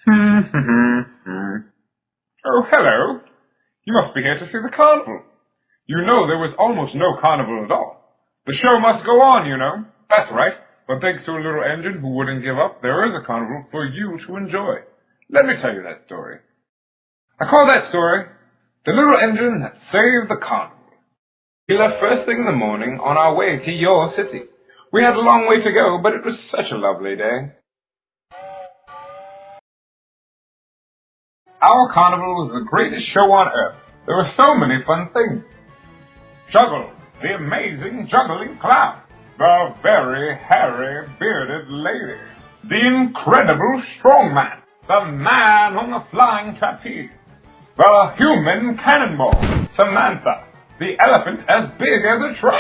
Oh, hello. You must be here to see the carnival. You know there was almost no carnival at all. The show must go on, you know. That's right. But thanks to a little engine who wouldn't give up, there is a carnival for you to enjoy. Let me tell you that story. I call that story The Little Engine That Saved the Carnival. We left first thing in the morning on our way to your city. We had a long way to go, but it was such a lovely day. Our carnival was the greatest show on earth. There were so many fun things. Juggles, the amazing juggling clown. The very hairy bearded lady. The incredible strongman. The man on the flying trapeze. The human cannonball. Samantha, the elephant as big as a truck.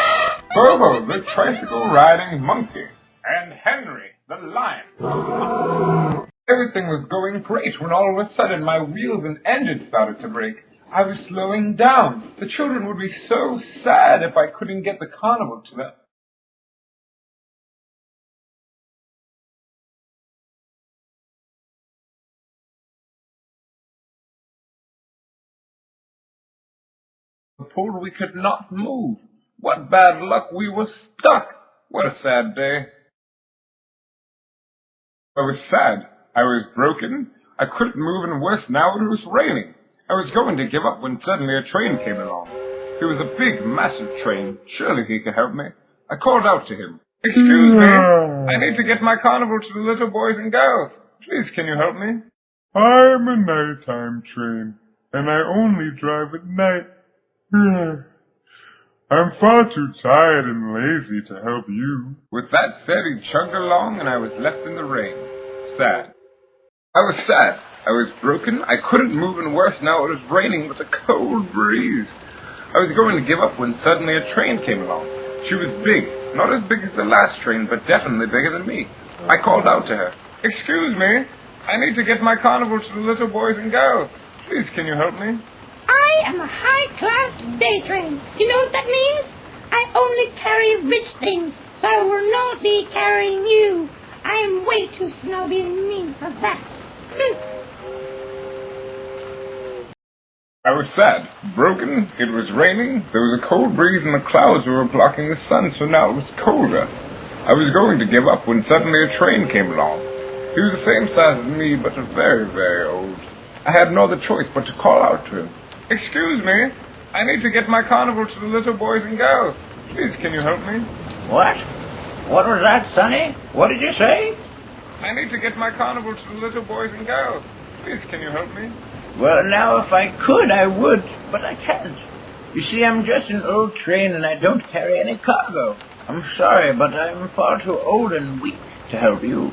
Bobo, the tricycle riding monkey. And Henry, the lion. Everything was going great when all of a sudden my wheels and engine started to break. I was slowing down. The children would be so sad if I couldn't get the carnival to them. The pole we could not move. What bad luck, we were stuck. What a sad day. I was sad. I was broken. I couldn't move, and worse now it was raining. I was going to give up when suddenly a train came along. It was a big, massive train. Surely he could help me. I called out to him. Excuse me, I need to get my carnival to the little boys and girls. Please, can you help me? I'm a nighttime train, and I only drive at night. I'm far too tired and lazy to help you. With that said, he chugged along, and I was left in the rain. Sad. I was sad. I was broken. I couldn't move, and worse now it was raining with a cold breeze. I was going to give up when suddenly a train came along. She was big. Not as big as the last train, but definitely bigger than me. I called out to her. Excuse me, I need to get my carnival to the little boys and girls. Please, can you help me? I am a high-class day train. You know what that means? I only carry rich things, so I will not be carrying you. I am way too snobby and mean for that. I was sad, broken, it was raining, there was a cold breeze and the clouds were blocking the sun, so now it was colder. I was going to give up when suddenly a train came along. He was the same size as me, but very, very old. I had no other choice but to call out to him. Excuse me, I need to get my carnival to the little boys and girls. Please, can you help me? What? What was that, Sonny? What did you say? I need to get my carnival to the little boys and girls. Please, can you help me? Well, now, if I could, I would, but I can't. You see, I'm just an old train and I don't carry any cargo. I'm sorry, but I'm far too old and weak to help you.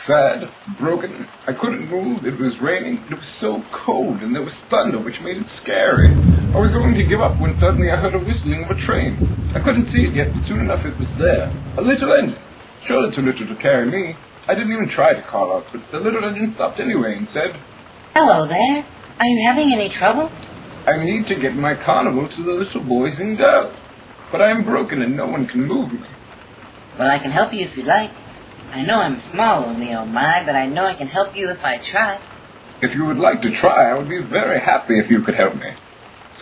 Sad, broken, I couldn't move, it was raining, it was so cold, and there was thunder, which made it scary. I was going to give up when suddenly I heard a whistling of a train. I couldn't see it yet, but soon enough it was there. A little engine. Surely too little to carry me. I didn't even try to call out, but the little engine stopped anyway and said, Hello there. Are you having any trouble? I need to get my carnival to the little boys and girls, but I am broken and no one can move me. Well, I can help you if you like. I know I'm small, oh me, oh my, but I know I can help you if I try. If you would like to try, I would be very happy if you could help me.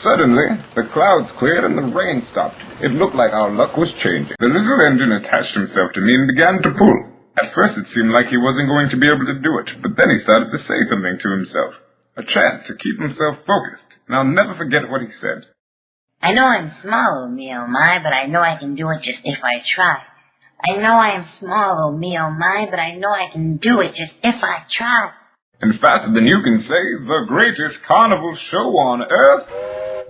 Suddenly, the clouds cleared and the rain stopped. It looked like our luck was changing. The little engine attached himself to me and began to pull. At first it seemed like he wasn't going to be able to do it, but then he started to say something to himself. A chant to keep himself focused, and I'll never forget what he said. I know I'm small, oh me, oh my, but I know I can do it just if I try. I know I am small, oh me, oh my, but I know I can do it just if I try. And faster than you can say, the greatest carnival show on earth.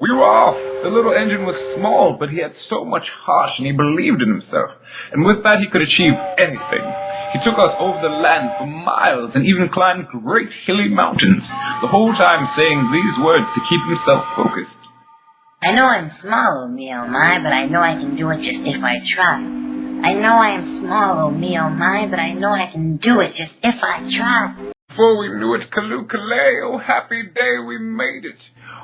We were off. The little engine was small, but he had so much heart and he believed in himself. And with that he could achieve anything. He took us over the land for miles and even climbed great hilly mountains, the whole time saying these words to keep himself focused. I know I'm small, oh me, oh my, but I know I can do it just if I try. I know I am small, oh me, oh my, but I know I can do it just if I try. Before we knew it, Kaloo-Kalay, oh happy day, we made it.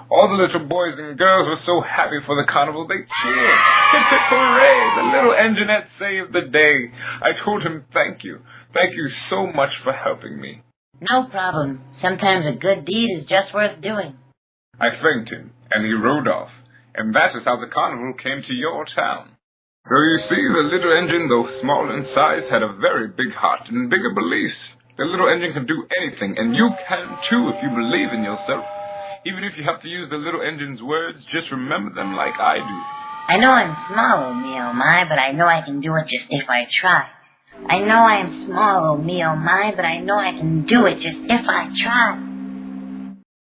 All the little boys and girls were so happy for the carnival, they cheered. Hip hip hooray, the little engine had saved the day. I told him thank you. Thank you so much for helping me. No problem. Sometimes a good deed is just worth doing. I thanked him, and he rode off, and that is how the carnival came to your town. So you see, the little engine, though small in size, had a very big heart and bigger beliefs. The little engine can do anything, and you can too if you believe in yourself. Even if you have to use the little engine's words, just remember them like I do. I know I'm small, oh me, oh my, but I know I can do it just if I try. I know I am small, oh me, oh my, but I know I can do it just if I try.